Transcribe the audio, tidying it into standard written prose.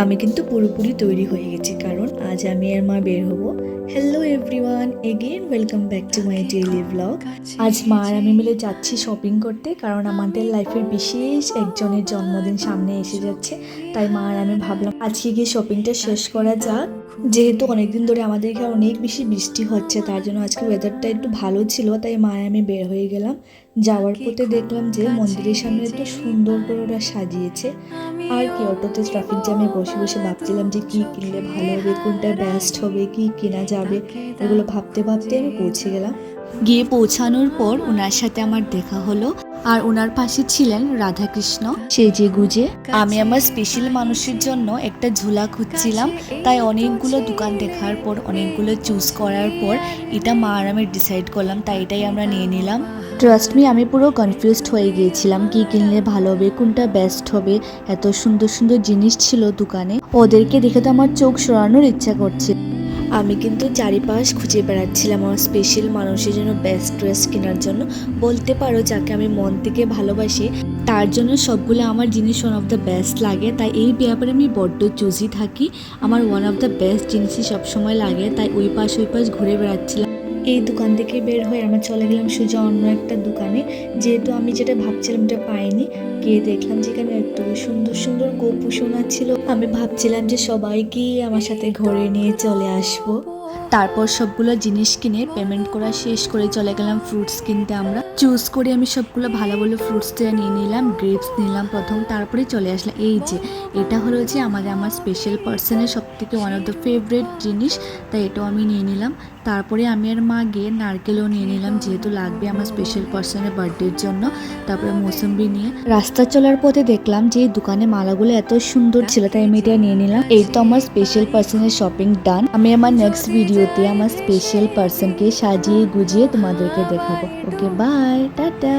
আমি কিন্তু পুরোপুরি তৈরি হয়ে গেছি, কারণ আজ আমি আর মা বের হব। Hello everyone, again welcome back to my daily blog. আজ মা আর আমি মিলে যাচ্ছি শপিং করতে, কারণ আমাদের লাইফের বিশেষ একজনের জন্মদিন সামনে এসে যাচ্ছে। তাই মা আর আমি ভাবলাম আজকে গিয়ে শপিংটা শেষ করা যাক। যেহেতু অনেকদিন ধরে আমাদের এখানে অনেক বেশি বৃষ্টি হচ্ছে, তার জন্য আজকে ওয়েদারটা একটু ভালো ছিল, তাই মা আর আমি বের হয়ে গেলাম। যাওয়ার পথে দেখলাম যে মন্দিরের সামনে এত সুন্দর করে ওরা সাজিয়েছে। আর কি, অটোতে ট্রাফিক জ্যামে বসে বসে ভাবছিলাম যে কি কিনলে ভালো হবে, কোনটা বেস্ট হবে, কি কেনা যাবে, এগুলো ভাবতে ভাবতে আমি পৌঁছে গেলাম। গিয়ে পৌঁছানোর পর ওনার সাথে আমার দেখা হলো, আর ওনার পাশে ছিলেন রাধাকৃষ্ণ সেজে গুজে। আমি আমার স্পেশাল মানুষের জন্য একটা ঝোলা খুঁজছিলাম, তাই অনেকগুলো দোকান দেখার পর, অনেকগুলো চুজ করার পর এটা মা আর আমি ডিসাইড করলাম, তাই এটাই আমরা নিয়ে নিলাম। ট্রাস্ট মি, আমি পুরো কনফিউজড হয়ে গিয়েছিলাম কি কিনলে ভালো হবে, কোনটা বেস্ট হবে। এত সুন্দর সুন্দর জিনিস ছিল দোকানে, ওদেরকে দেখে তো আমার চোখ সরানোর ইচ্ছা করছে। আমি কিন্তু চারিপাশ খুঁজে বেড়াচ্ছিলাম আমার স্পেশাল মানুষের জন্য বেস্ট ড্রেস কেনার জন্য। বলতে পারো যাকে আমি মন থেকে ভালোবাসি, তার জন্য সবগুলো আমার জিনিস ওয়ান অফ দ্য বেস্ট লাগে। তাই এই ব্যাপারে আমি বড্ড চুজি থাকি, আমার ওয়ান অফ দ্য বেস্ট জিনিসই সবসময় লাগে। তাই ওই পাশ ঘুরে বেড়াচ্ছিলাম। এই দোকান থেকে বের হয়ে আমরা চলে গেলাম সোজা অন্য একটা দোকানে। যেহেতু আমি যেটা ভাবছিলাম এটা পাইনি, গিয়ে দেখলাম যেখানে এত সুন্দর সুন্দর গোপু সোনা ছিল। আমি ভাবছিলাম যে সবাইকে আমার সাথে ঘরে নিয়ে চলে আসবো। তারপর সবগুলো জিনিস কিনে পেমেন্ট করা শেষ করে চলে গেলাম ফ্রুটস কিনতে। আমরা চুজ করে আমি সবগুলো ভালো ভালো ফ্রুটসটা নিয়ে নিলাম, গ্রেপস নিলাম প্রথম, তারপরে চলে আসলাম এই যে এটা হলো যে আমার স্পেশাল পার্সনের সব থেকে ওয়ান অফ দ্য ফেভারিট জিনিস, তাই এটাও আমি নিয়ে নিলাম। তারপরে আমি আর মা গিয়ে নারকেলও নিয়ে নিলাম, যেহেতু লাগবে আমার স্পেশাল পার্সনের বার্থডের জন্য। তারপরে মৌসুম্বি নিয়ে রাস্তা চলার পথে দেখলাম যে এই দোকানে মালাগুলো এত সুন্দর ছিল, তাই আমি এটা নিয়ে নিলাম। এই তো আমার স্পেশাল পার্সনের শপিং ডান। আমি আমার নেক্সট ভিডিওতে আমার স্পেশাল পার্সনকে সাজিয়ে গুজিয়ে তোমাদেরকে দেখাবো। ওকে, বাই, টাটা।